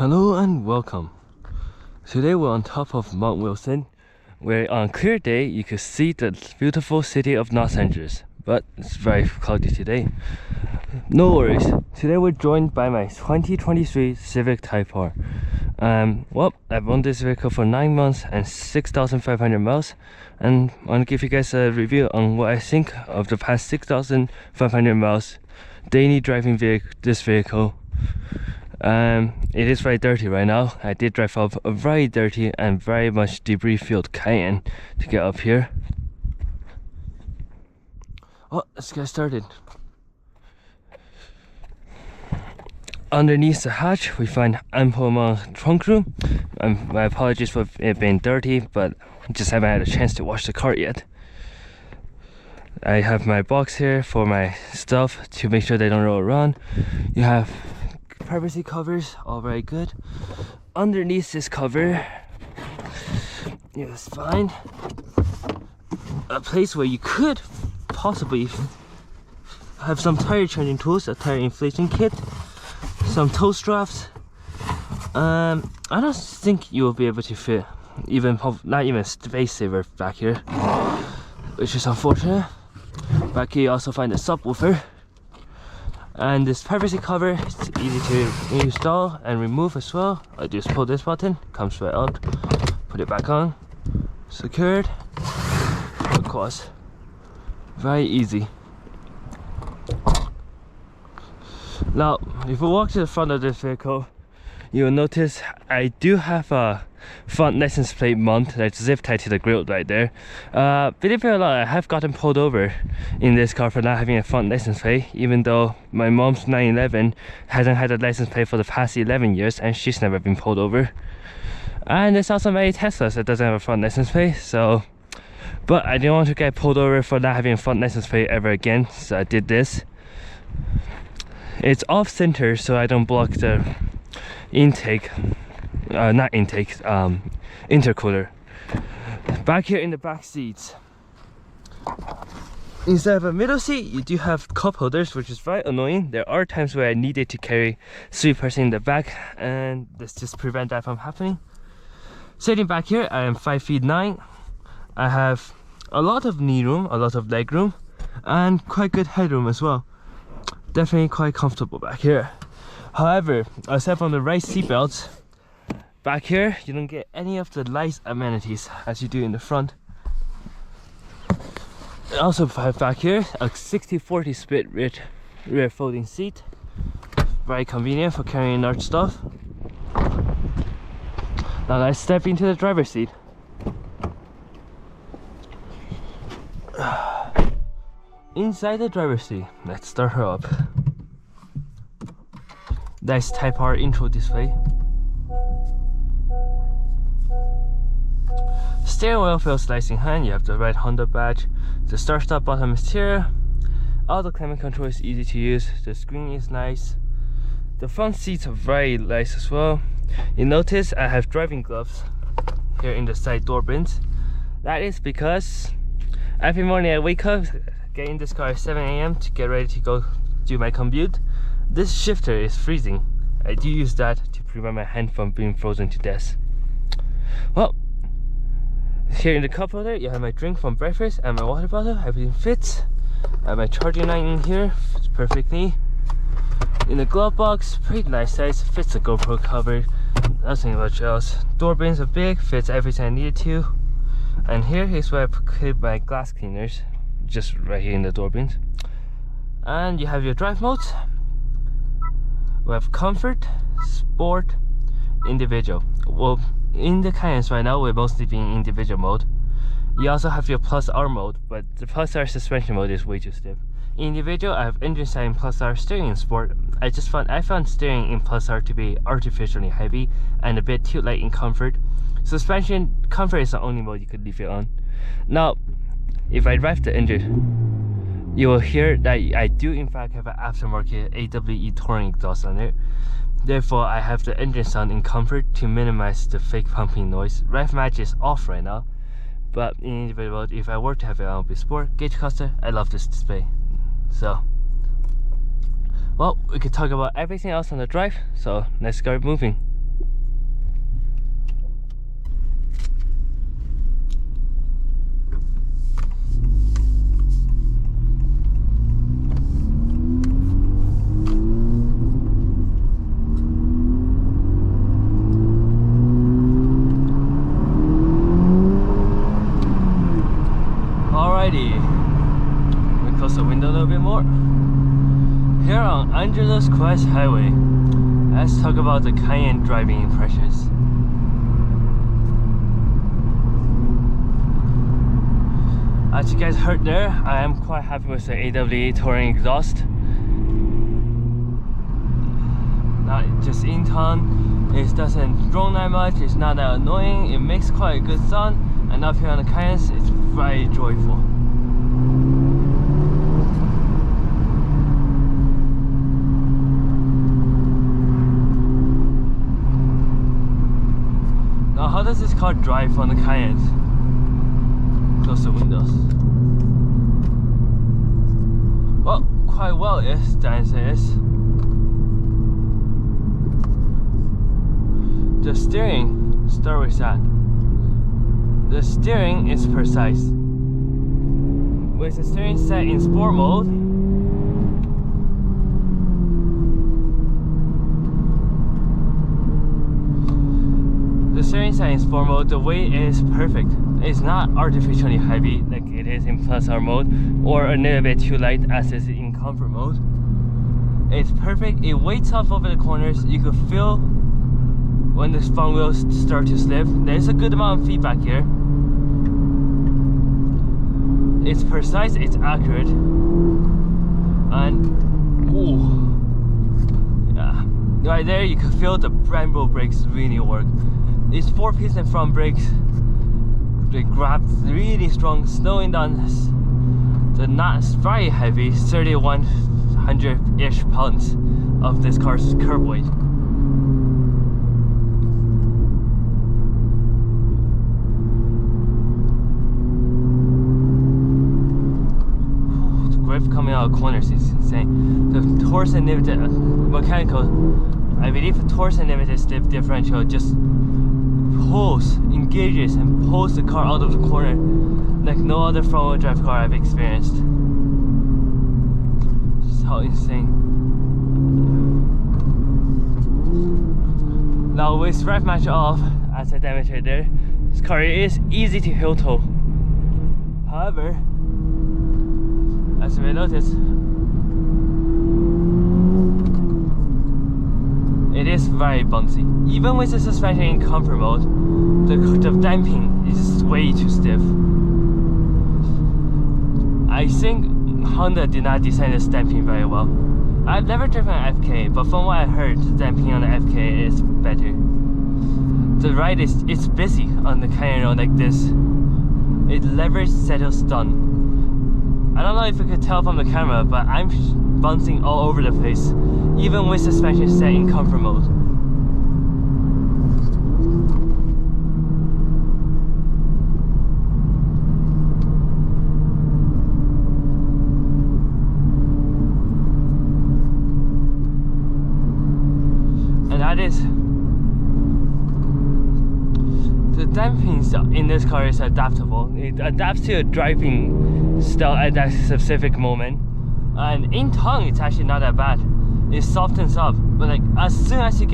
Hello and welcome. Today we're on top of Mount Wilson, where on a clear day you could see the beautiful city of Los Angeles, but it's very cloudy today. No worries, today we're joined by my 2023 Civic Type R. Well, I've owned this vehicle for 9 months and 6,500 miles, and I want to give you guys a review on what I think of the past 6,500 miles daily driving this vehicle. It is very dirty right now. I did drive up a very dirty and very much debris filled Cayenne to get up here. Well, let's get started. Underneath the hatch we find ample amount of trunk room. My apologies for it being dirty, but just haven't had a chance to wash the car yet. I have my box here for my stuff to make sure they don't roll around. You have privacy covers, all very good. Underneath this cover, you'll find a place where you could possibly have some tire changing tools, a tire inflation kit, some toe straps. I don't think you will be able to fit not even a space saver back here, which is unfortunate. Back here you also find a subwoofer. And this privacy cover is easy to install and remove as well. I just pull this button, comes right out, put it back on, secured, of course, very easy. Now, if we walk to the front of this vehicle, you will notice I do have a front license plate mount that's zip tied to the grille right there. Believe it or not, I have gotten pulled over in this car for not having a front license plate, even though my mom's 911 hasn't had a license plate for the past 11 years and she's never been pulled over. And there's also many Teslas that doesn't have a front license plate, so but I didn't want to get pulled over for not having a front license plate ever again, so I did this. It's off center so I don't block the intake, intercooler. Back here in the back seats, instead of a middle seat, you do have cup holders, which is very annoying. There are times where I needed to carry 3 person in the back, and this just prevent that from happening. Sitting back here, I am 5'9". I have a lot of knee room, a lot of leg room, and quite good headroom as well. Definitely quite comfortable back here. However, aside from the right seat belts, back here you don't get any of the nice amenities as you do in the front. Also back here, a 60/40 split rear folding seat, very convenient for carrying large stuff. Now let's step into the driver's seat. Inside the driver's seat, let's start her up. Nice Type R intro display. Steering wheel feels nice in hand. You have the red Honda badge. The start stop button is here. All the climate control is easy to use. The screen is nice. The front seats are very nice as well. You notice I have driving gloves here in the side door bins. That is because every morning I wake up, get in this car at 7 AM to get ready to go do my commute. This shifter is freezing. I do use that to prevent my hand from being frozen to death. Well, here in the cup holder you have my drink from breakfast and my water bottle. Everything fits. I have my charging line in here, fits perfectly. In the glove box, pretty nice size, fits the GoPro cover, nothing much else. Door bins are big, fits everything I needed to. And here is where I put my glass cleaners, just right here in the door bins. And you have your drive modes. We have comfort, sport, individual. Well, in the Cayennes right now we're mostly being individual mode. You also have your plus R mode, but the plus R suspension mode is way too stiff. In individual, I have engine side in plus R, steering in sport. I found steering in plus R to be artificially heavy and a bit too light in comfort. Suspension comfort is the only mode you could leave it on. Now, if I drive the engine, you will hear that I do in fact have an aftermarket AWE touring exhaust on it. Therefore, I have the engine sound in comfort to minimize the fake pumping noise. Rev match is off right now, but in individual mode, if I were to have it on sport, gauge cluster, I love this display. So, well, we could talk about everything else on the drive, so let's start moving. Angeles Quest Highway. Let's talk about the Cayenne driving impressions. As you guys heard there, I am quite happy with the AWA Touring exhaust. Not just in town, it doesn't drone that much, it's not that annoying, it makes quite a good sound, and up here on the Cayenne, it's very joyful. Now, how does this car drive on the Cayenne? Close the windows. Well, quite well, yes, the answer is. The steering, start with that. The steering is precise. With the steering set in sport mode, the weight is perfect. It's not artificially heavy like it is in Plus R mode, or a little bit too light as is in comfort mode. It's perfect. It weights off over the corners. You can feel when the front wheels start to slip. There's a good amount of feedback here. It's precise, it's accurate, and ooh, yeah, right there you can feel the Brembo brakes really work. These 4-piston front brakes, they grab really strong, slowing down the not very heavy 3,100-ish pounds of this car's curb weight. Coming out of corners is insane. The torque and limited mechanical, I believe the torque and limited slip differential just engages and pulls the car out of the corner like no other front-wheel drive car I've experienced. Just how insane. Now with rev match off, as I demonstrated there, this car is easy to hill tow. However, as you may notice, it is very bouncy. Even with the suspension in comfort mode, the damping is just way too stiff. I think Honda did not design this damping very well. I've never driven an FK, but from what I heard, the damping on the FK is better. The ride it's busy on the Cayenne road like this. It leverage settles down. I don't know if you could tell from the camera, but I'm bouncing all over the place, even with suspension set in comfort mode. And that is, the damping in this car is adaptable. It adapts to your driving style at that specific moment, and in tongue it's actually not that bad. It softens up, but like as soon as you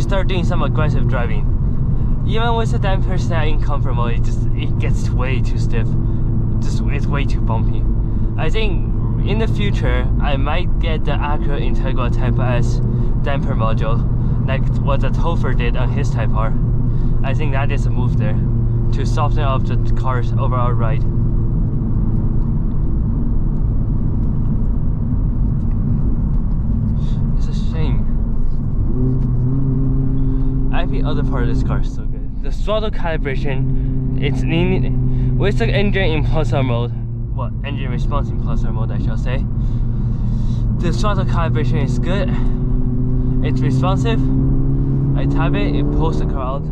start doing some aggressive driving, even with the damper set in comfort mode, it gets way too stiff. It's way too bumpy. I think in the future I might get the Acura Integra Type S damper module, like what the Topher did on his Type R. I think that is a move there to soften up the car's overall ride. Every other part of this car is so good. The throttle calibration, it's with the engine in Plus R mode, engine response in Plus R mode I shall say. The throttle calibration is good. It's responsive. I tap it, it pulls the car out.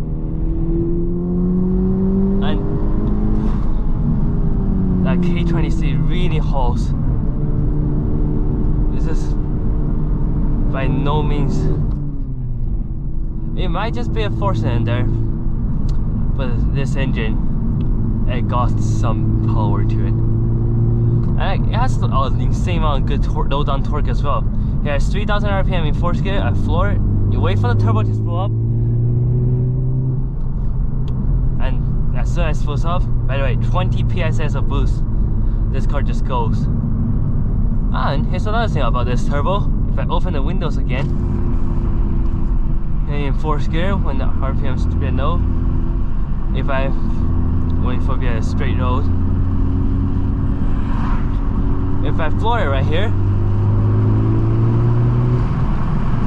And that K20C really hauls. This is by no means. It might just be a 4-cylinder, but this engine, it got some power to it. And it has an insane amount of good low down torque as well. It has 3,000 RPM in 4th gear at floor. You wait for the turbo to spool up, and as soon as it spools up, by the way, 20 PSI of boost, this car just goes. And here's another thing about this turbo. If If I open the windows again, in 4th gear when the RPM's a bit low, if I wait for a straight road, if I floor it right here,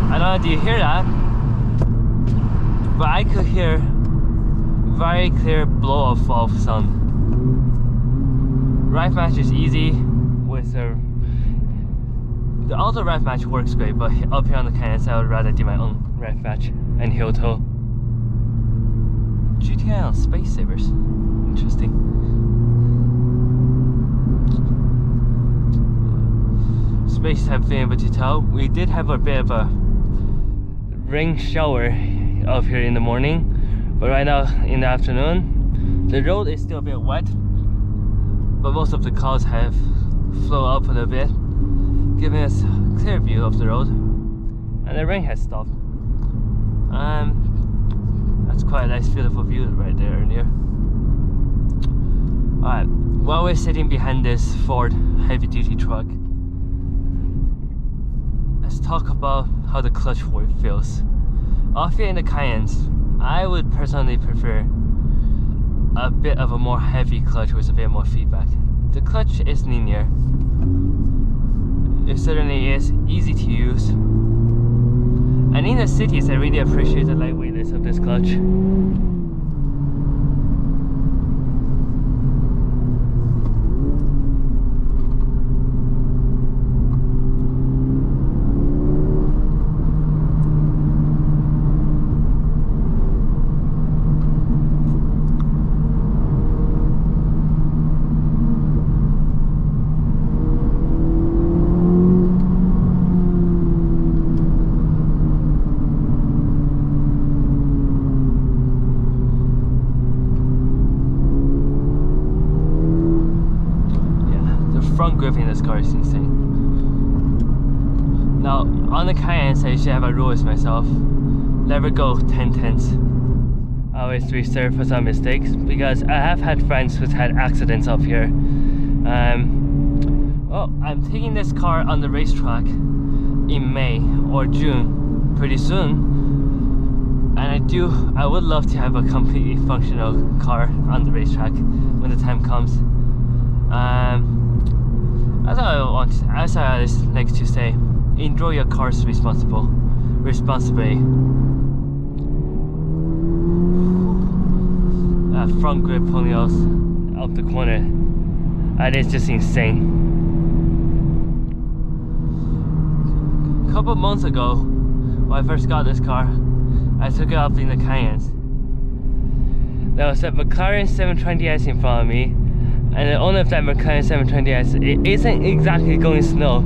I don't know if you hear that, but I could hear very clear blow off of sound. Rev match is easy with the auto rev match works great, but up here on the Cayenne I would rather do my own rev match and heel toe. GTI on Space Savers, interesting. Space have been able to tell. We did have a bit of a rain shower up here in the morning, but right now in the afternoon, the road is still a bit wet, but most of the clouds have flown up a little bit, giving us a clear view of the road, and the rain has stopped. That's quite a nice beautiful view right there earlier. Alright, while we're sitting behind this Ford heavy duty truck, let's talk about how the clutch work feels. Off here in the Cayennes, I would personally prefer a bit of a more heavy clutch with a bit more feedback. The clutch is linear. It certainly is easy to use. And in the cities, I really appreciate the lightweightness of this clutch. Front grip in this car is insane. Now on the Cayenne I should have a rule with myself: never go 10/10. I always reserve for some mistakes, because I have had friends who's had accidents up here. Well, I'm taking this car on the racetrack in May or June pretty soon, and I would love to have a completely functional car on the racetrack when the time comes. As I like to say, enjoy your cars responsibly. Front grip pulling us up the corner, and it's just insane. A couple months ago, when I first got this car, I took it up in the Cayennes. There was a McLaren 720S in front of me, and the owner of that McLaren 720S, it isn't exactly going slow,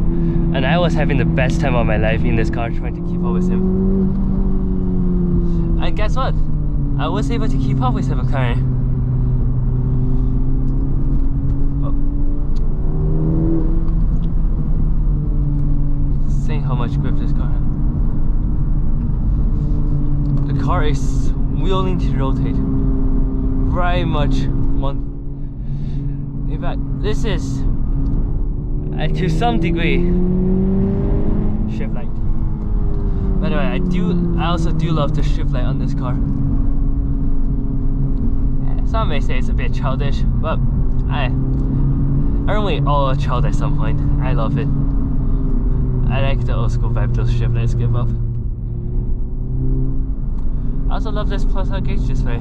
and I was having the best time of my life in this car trying to keep up with him. And guess what? I was able to keep up with the McLaren. Oh. Seeing how much grip this car has. The car is willing to rotate very much. In fact, this is to some degree shift light. By the way, I also do love the shift light on this car. Some may say it's a bit childish, but aren't we all a child at some point? I love it. I like the old school vibe those shift lights give up. I also love this plus out gauge display.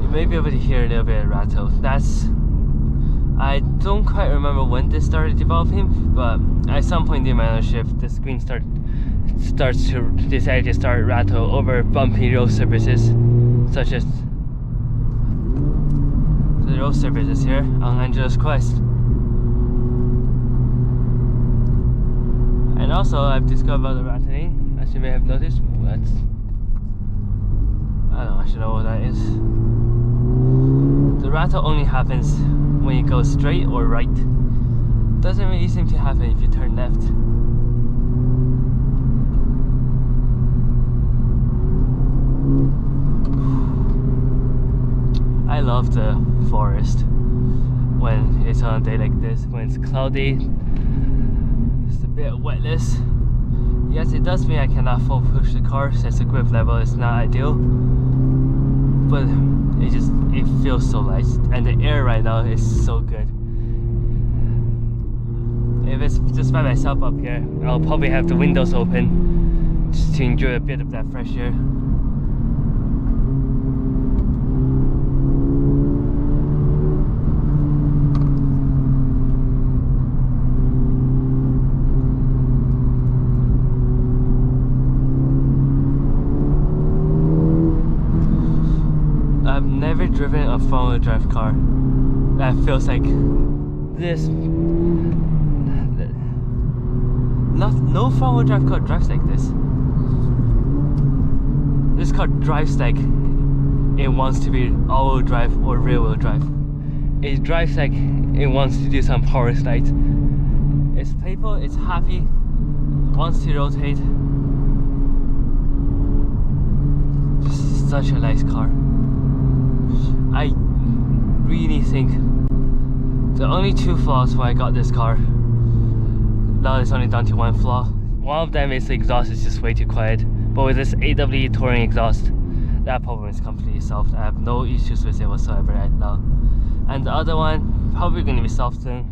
You may be able to hear a little bit of rattle. I don't quite remember when this started developing, but at some point in my ownership, the screen starts to decide to start rattle over bumpy road surfaces, such as the road surfaces here on Angeles Quest. And also, I've discovered the rattling, as you may have noticed. I don't actually know what that is. The rattle only happens when you go straight or right. Doesn't really seem to happen if you turn left. I love the forest when it's on a day like this, when it's cloudy, just a bit of wetness. Yes, it does mean I cannot full push the car since the grip level is not ideal, but it feels so nice, and the air right now is so good. If it's just by myself up here, I'll probably have the windows open just to enjoy a bit of that fresh air. I've never driven a front-wheel drive car that feels like this. No front-wheel drive car drives like this. This car drives like it wants to be all-wheel drive or rear-wheel drive. It drives like it wants to do some power slide. It's playful, it's happy, wants to rotate. Just such a nice car. I really think the only two flaws when I got this car, now it's only down to one flaw. One of them is the exhaust is just way too quiet, but with this AWE touring exhaust, that problem is completely solved. I have no issues with it whatsoever right now. And the other one, probably going to be softened,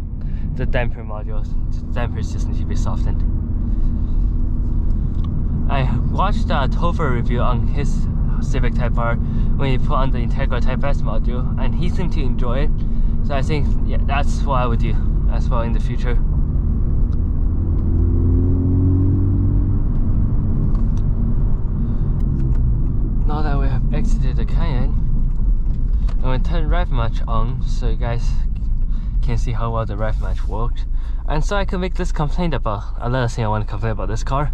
the damper modules. The dampers just need to be softened. I watched a Topher review on his Civic Type R when he put on the Integra Type S module, and he seemed to enjoy it. So I think, yeah, that's what I would do as well in the future. Now that we have exited the Cayenne, I'm going to turn rev match on so you guys can see how well the rev match worked, and so I can make this complaint about another thing I want to complain about this car.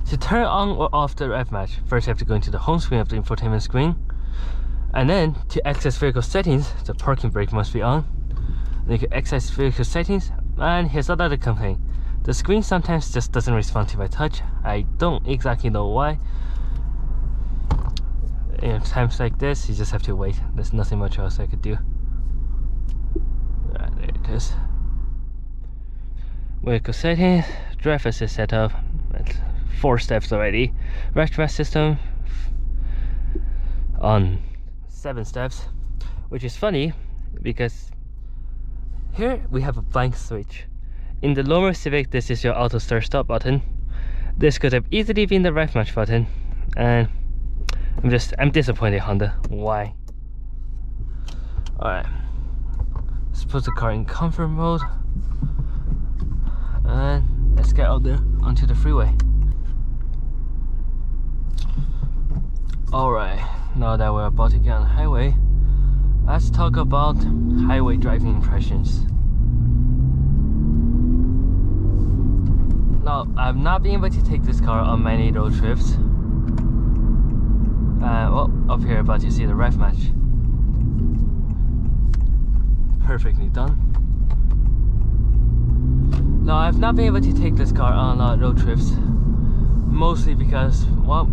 To turn on or off the rev match, first you have to go into the home screen of the infotainment screen, and then to access vehicle settings, the parking brake must be on. Then you can access vehicle settings, and here's another complaint. The screen sometimes just doesn't respond to my touch. I don't exactly know why. In times like this, you just have to wait. There's nothing much else I could do. There it is. Vehicle settings, driver assist setup. That's 4 steps already. Rest system on 7 steps, which is funny because here we have a blank switch. In the lower Civic, this is your auto start stop button. This could have easily been the rev match button, and I'm disappointed, Honda. Why? Alright, let's put the car in comfort mode and let's get out there onto the freeway. Alright, now that we're about to get on the highway, let's talk about highway driving impressions. Now, I've not been able to take this car on many road trips. Well, up here about to see the rev match. Perfectly done. Now, I've not been able to take this car on road trips, mostly because, well,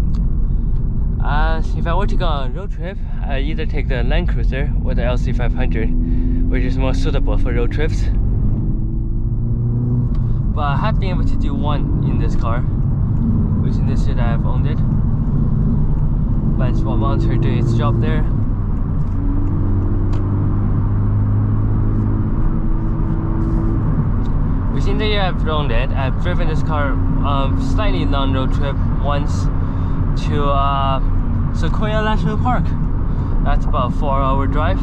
if I were to go on a road trip, I either take the Land Cruiser or the LC500, which is more suitable for road trips. But I have been able to do one in this car, which in this year that I've owned it. Blind spot monitor doing its job there. Within the year I've owned it, I've driven this car slightly non-road trip once to Sequoia National Park. That's about a 4-hour drive.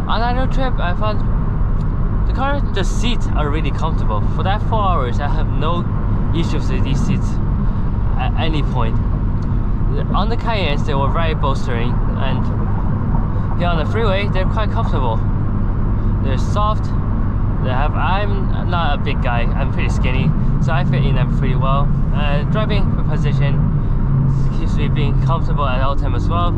On that road trip, I found the seats are really comfortable. For that 4 hours, I have no issues with these seats at any point. On the Cayennes, they were very bolstering, and here on the freeway, they're quite comfortable. They're soft. I'm not a big guy, I'm pretty skinny, so I fit in them pretty well. Driving position keeps me being comfortable at all time as well.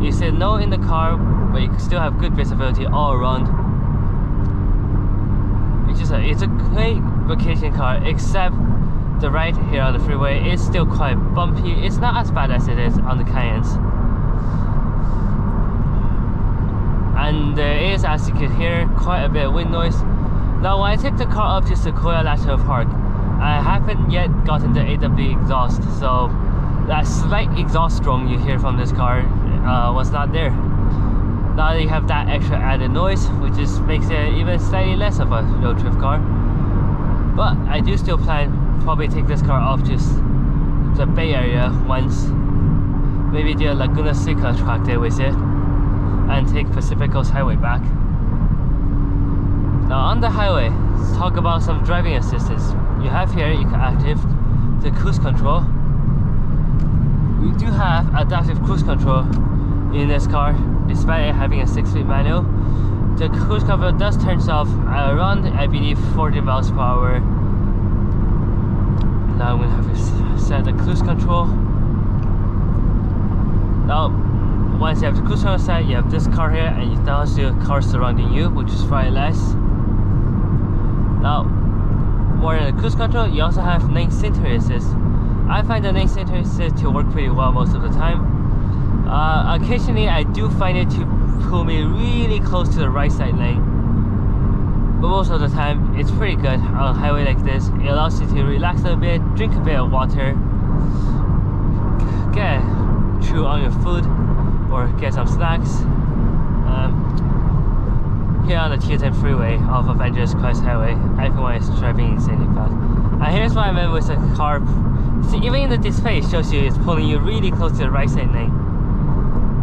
You sit no in the car, but you still have good visibility all around. It's a great vacation car, except the ride here on the freeway is still quite bumpy. It's not as bad as it is on the Cayennes. And there is, as you can hear, quite a bit of wind noise. Now when I take the car up to Sequoia National Park, I haven't yet gotten the AW exhaust, so that slight exhaust drone you hear from this car was not there. Now you have that extra added noise, which just makes it even slightly less of a road trip car. But I do still plan probably take this car off to the Bay Area once, maybe do a Laguna Seca track day with it, and take Pacific Coast Highway back. Now on the highway, let's talk about some driving assistance. You have here, you can activate the cruise control. We do have adaptive cruise control in this car, despite it having a 6-speed manual. The cruise control does turn off around, I believe, 40 miles per hour. Now I'm going to have to set the cruise control. Now, once you have the cruise control set, you have this car here, and you now see the car surrounding you, which is far less. Now, more than the cruise control, you also have lane center assist. I find the lane center assist to work pretty well most of the time. Occasionally, I do find it to pull me really close to the right side lane, but most of the time it's pretty good on a highway like this. It allows you to relax a little bit, drink a bit of water, get chew on your food, or get some snacks. Here on the T10 freeway off of Angeles Crest Highway, everyone is driving insanely fast. And here's what I meant with the car. See, even in the display, it shows you it's pulling you really close to the right side lane.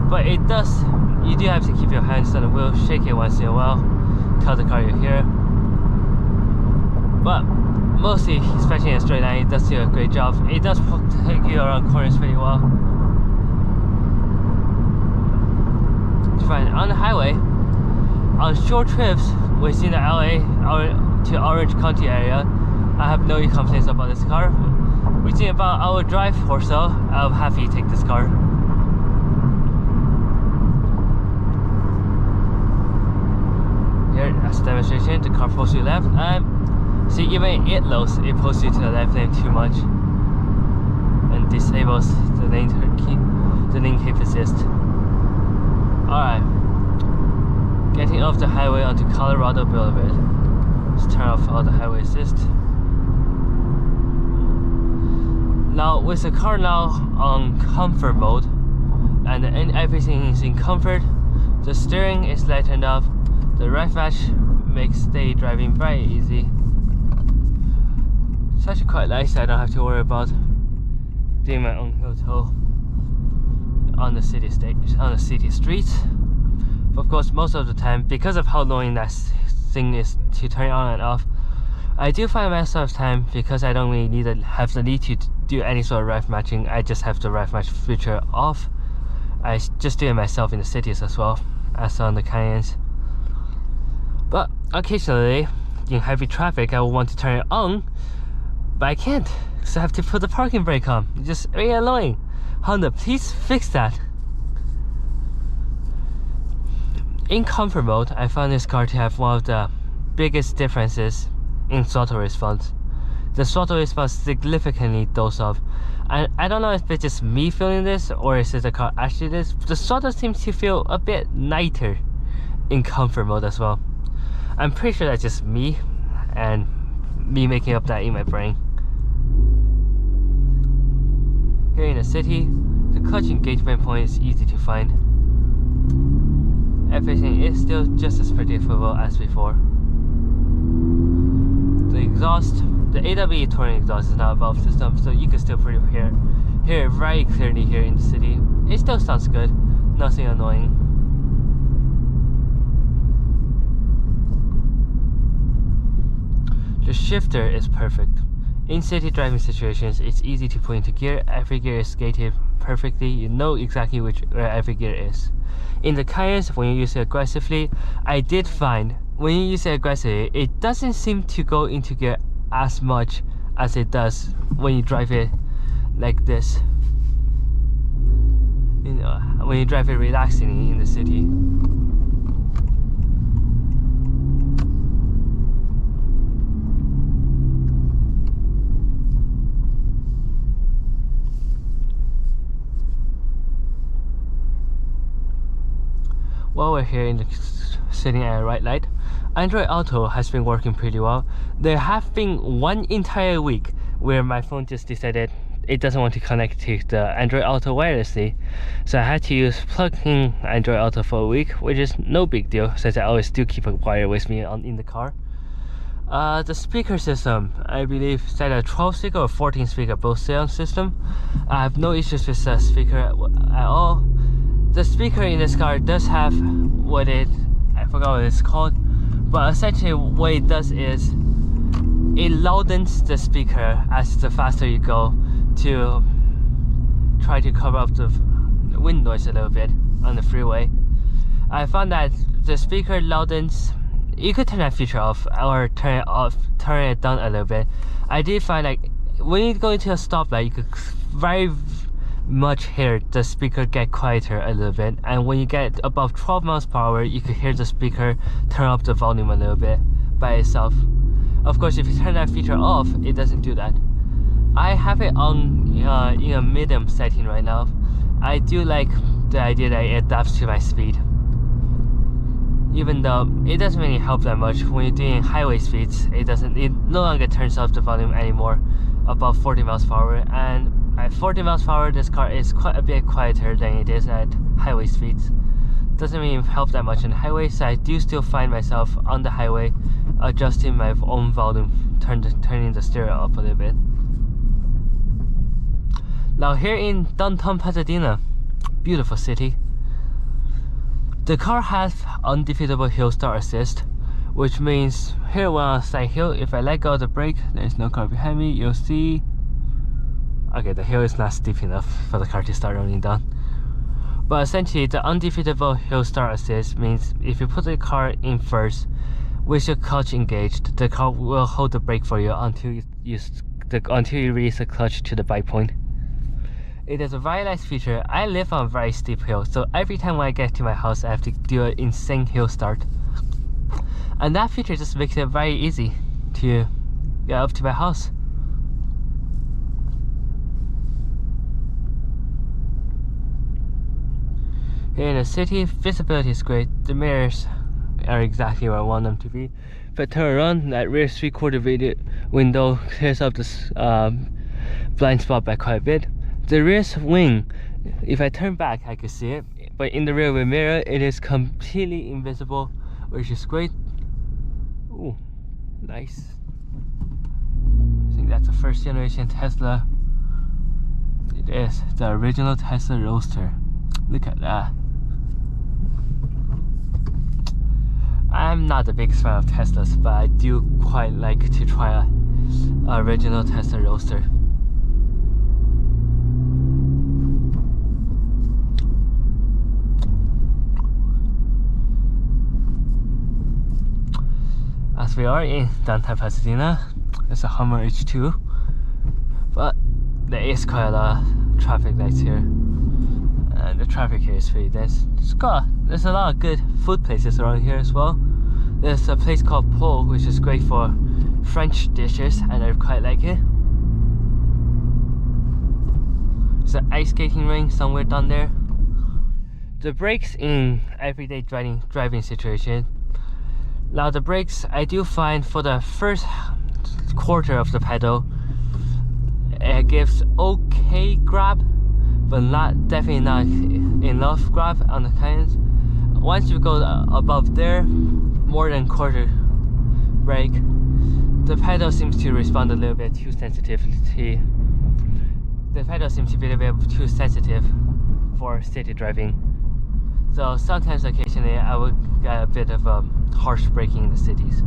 But it does, you do have to keep your hands on the wheel, shake it once in a while, tell the car you're here. But mostly, especially in a straight line, it does do a great job. It does take you around corners pretty well. Fine. On the highway, on short trips within the LA to Orange County area, I have no complaints about this car. Within about an hour drive or so, I'll happily take this car. Here, as a demonstration, the car pulls you left, and see, even it lows, it pulls you to the left lane too much and disables the lane keep assist. Alright, getting off the highway onto Colorado Boulevard. Let's turn off all the highway assist. Now with the car now on comfort mode, and everything is in comfort, the steering is lightened up, the right match makes day driving very easy. It's actually quite nice. I don't have to worry about doing my own hill toe on the city streets. But of course, most of the time, because of how annoying that thing is to turn on and off, I do find most of the time, because I don't really have the need to do any sort of ref matching, I just have the ref match feature off. I just do it myself in the cities as well as on the Cayennes. But occasionally, in heavy traffic, I will want to turn it on, but I can't, so I have to put the parking brake on. It's just really annoying. Honda, please fix that. In comfort mode, I found this car to have one of the biggest differences in throttle response. The throttle response significantly dulls off, and I don't know if it's just me feeling this or is it the car actually this. The throttle seems to feel a bit lighter in comfort mode as well. I'm pretty sure that's just me and me making up that in my brain. Here in the city, the clutch engagement point is easy to find. Everything is still just as predictable as before. The exhaust, the AW touring exhaust is not a valve system, so you can still hear it very clearly here in the city. It still sounds good, nothing annoying. The shifter is perfect. In city driving situations, it's easy to put into gear. Every gear is gated perfectly. You know exactly where every gear is. In the Cayennes, when you use it aggressively, I did find when you use it aggressively, it doesn't seem to go into gear as much as it does when you drive it like this. You know, when you drive it relaxingly in the city. while we're here in the sitting at a right light, Android Auto has been working pretty well. There have been one entire week where my phone just decided it doesn't want to connect to the Android Auto wirelessly, so I had to use plug-in Android Auto for a week, which is no big deal since I always do keep a wire with me in the car. The speaker system, I believe, is either 12 speaker or 14 speaker both sound system. I have no issues with the speaker at all. The speaker in this car does have I forgot what it's called, but essentially what it does is it loudens the speaker as the faster you go to try to cover up the wind noise a little bit on the freeway. I found that the speaker loudens. You could turn that feature off or turn it off, turn it down a little bit. I did find like when you go into a stoplight, you could very much hear the speaker get quieter a little bit, and when you get above 12 miles per hour, you could hear the speaker turn up the volume a little bit by itself. Of course, if you turn that feature off, it doesn't do that. I have it on in a medium setting right now. I do like the idea that it adapts to my speed, even though it doesn't really help that much when you're doing highway speeds. It no longer turns off the volume anymore above 40 miles per hour, and at 40 miles per hour this car is quite a bit quieter than it is at highway speeds. Doesn't really help that much on the highway, so I do still find myself on the highway adjusting my own volume, turning the stereo up a little bit. Now here in downtown Pasadena, beautiful city, the car has undefeatable hill start assist, which means here when on a side hill, if I let go of the brake, there's no car behind me, you'll see, okay, the hill is not steep enough for the car to start running down. But essentially, the undefeatable hill start assist means if you put the car in first, with your clutch engaged, the car will hold the brake for you until you release the clutch to the bike point. It is a very nice feature. I live on a very steep hill, so every time when I get to my house, I have to do an insane hill start. And that feature just makes it very easy to get up to my house. Here in the city, visibility is great. The mirrors are exactly where I want them to be. If I turn around, that rear 3/4 window clears up this blind spot by quite a bit. The rear wing, if I turn back, I can see it, but in the rear view mirror, it is completely invisible, which is great. Ooh, nice. I think that's a first generation Tesla. It is the original Tesla Roadster. Look at that. I'm not the biggest fan of Teslas, but I do quite like to try a original Tesla Roadster. As we are in downtown Pasadena, there's a Hummer H2, but there is quite a lot of traffic lights here, and the traffic here is pretty dense. There's a lot of good food places around here as well. There's a place called Pole, which is great for French dishes, and I quite like it. There's an ice skating rink somewhere down there. The brakes in everyday driving situation. Now the brakes, I do find for the first quarter of the pedal, it gives okay grab, but definitely not enough grab on the canyons. Once you go above there, more than quarter brake, the pedal seems to respond a little bit too sensitively. The pedal seems to be a little bit too sensitive for city driving. So sometimes, occasionally, I would get a bit of harsh braking in the cities.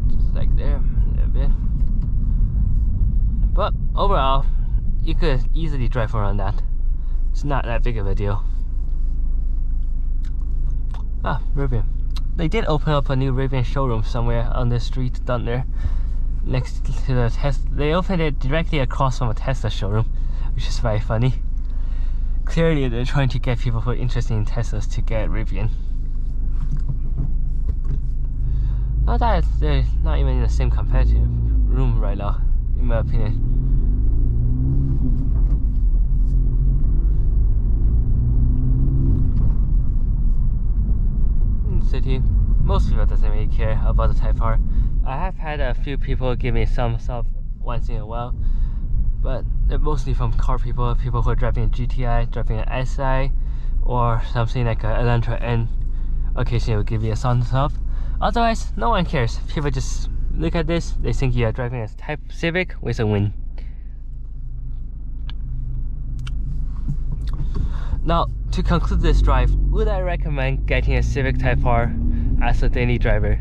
Just like there, a little bit. But overall, you could easily drive around that. It's not that big of a deal. Ah, Rivian. They did open up a new Rivian showroom somewhere on the street down there, next to the Tesla. They opened it directly across from a Tesla showroom, which is very funny. Clearly, they're trying to get people who are interested in Teslas to get Rivian. Not that they're not even in the same competitive room right now, in my opinion. to. Most people doesn't really care about the Type R. I have had a few people give me some stuff once in a while, but they're mostly from car people who are driving a GTI, driving an SI, or something like an Elantra N. Occasionally will give you a thumbs up. Otherwise, no one cares. People just look at this, they think you are driving a Type Civic with a win. Now, to conclude this drive, would I recommend getting a Civic Type R as a daily driver?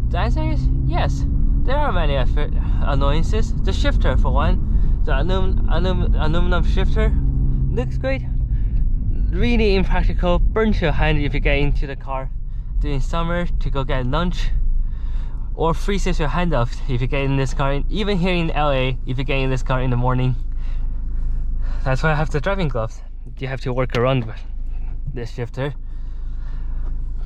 The answer is yes. There are many annoyances. The shifter, for one, the aluminum shifter looks great. Really impractical, burns your hand if you get into the car during summer to go get lunch, or freezes your hand off if you get in this car, even here in LA if you get in this car in the morning. That's why I have the driving gloves. You have to work around this shifter.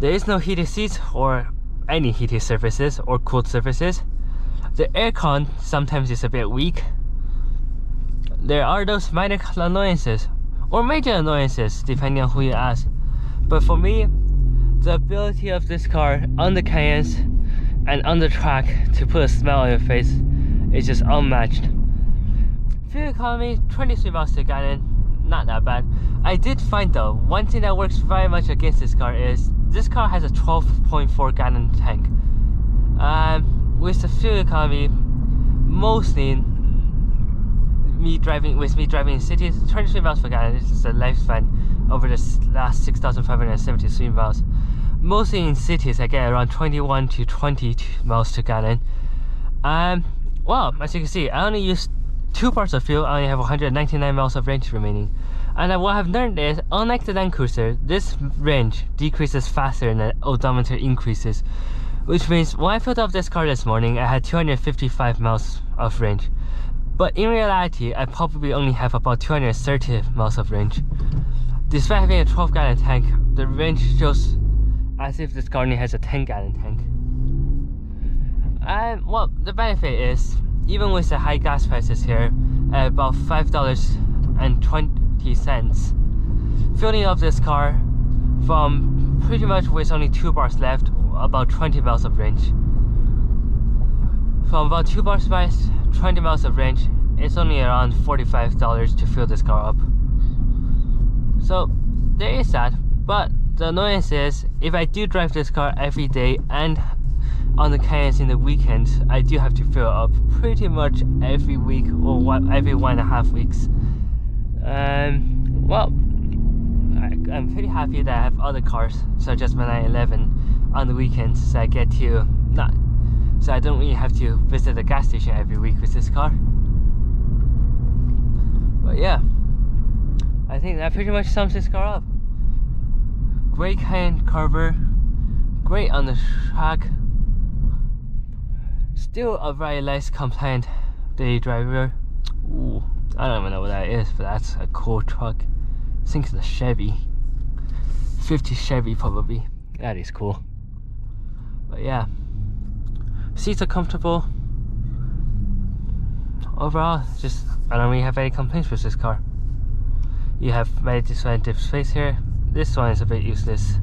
There is no heated seats or any heated surfaces or cooled surfaces. The aircon sometimes is a bit weak. There are those minor annoyances or major annoyances depending on who you ask. But for me, the ability of this car on the Cayennes and on the track to put a smile on your face is just unmatched. Fuel economy, 23 miles per gallon, not that bad. I did find though, one thing that works very much against this car is this car has a 12.4 gallon tank. With the fuel economy, mostly me driving in cities, 23 miles per gallon is the lifespan over the last 6,573 miles. Mostly in cities, I get around 21 to 22 miles per gallon. Well, as you can see, I only used 2 parts of fuel. I only have 199 miles of range remaining. And what I've learned is, unlike the Land Cruiser, this range decreases faster than the odometer increases. Which means when I filled up this car this morning, I had 255 miles of range. But in reality, I probably only have about 230 miles of range. Despite having a 12 gallon tank, the range shows as if this car only has a 10 gallon tank. And well, the benefit is, even with the high gas prices here, at about $5.20, filling up this car from pretty much with only 2 bars left, about 20 miles of range. From about 2 bars by 20 miles of range, it's only around $45 to fill this car up. So there is that, but the annoyance is, if I do drive this car every day and on the Cayennes in the weekends, I do have to fill up pretty much every week or every 1.5 weeks. Well, I'm pretty happy that I have other cars such as my 911 on the weekends, so I get to so I don't really have to visit a gas station every week with this car. But yeah, I think that pretty much sums this car up. Great Cayenne carver, great on the track, still a very nice compliant daily driver. Ooh, I don't even know what that is, but that's a cool truck. I think it's a Chevy, 50 Chevy probably. That is cool. But yeah, seats are comfortable. Overall, just I don't really have any complaints with this car. You have very disadvantaged space here. This one is a bit useless,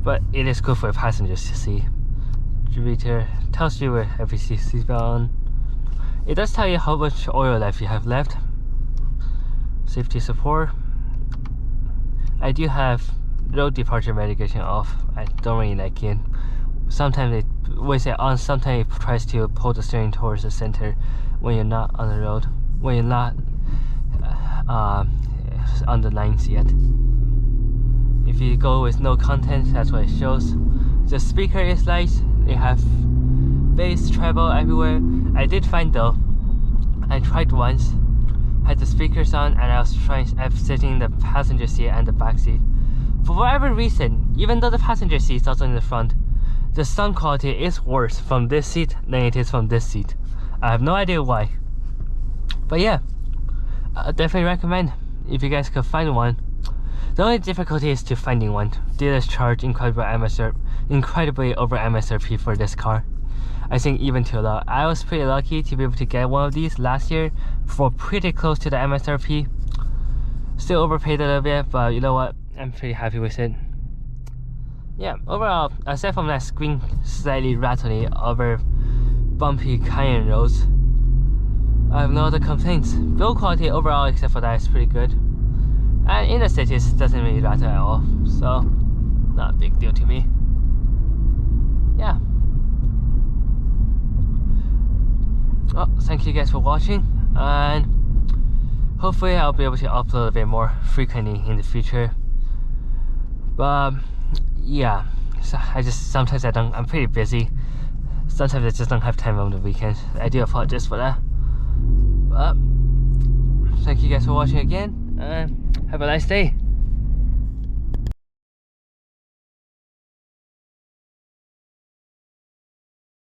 but it is good for passengers to see. Distributor tells you where every seatbelt on. It does tell you how much oil life you have left. Safety support. I do have road departure mitigation off. I don't really like it. Sometimes it on. Sometimes it tries to pull the steering towards the center when you're not on the road. When you're not on the lines yet. If you go with no content, that's what it shows. The speaker is nice. They have bass, treble everywhere. I did find though, I tried once, had the speakers on, and I was sitting in the passenger seat and the back seat. For whatever reason, even though the passenger seat is also in the front, the sound quality is worse from this seat than it is from this seat. I have no idea why. But yeah, I definitely recommend if you guys could find one. The only difficulty is to finding one. Dealers charge incredibly over MSRP for this car. I think even too low. I was pretty lucky to be able to get one of these last year for pretty close to the MSRP. Still overpaid a little bit, but you know what? I'm pretty happy with it. yeah, overall, aside from that screen slightly rattly over bumpy Cayenne roads, I have no other complaints. Build quality overall, except for that, is pretty good. And in the cities, doesn't really rattle at all, so not a big deal to me. Yeah. Well, thank you guys for watching, and hopefully I'll be able to upload a bit more frequently in the future. But yeah, so sometimes I'm pretty busy. Sometimes I just don't have time on the weekends. I do apologize for that. But thank you guys for watching again, and have a nice day.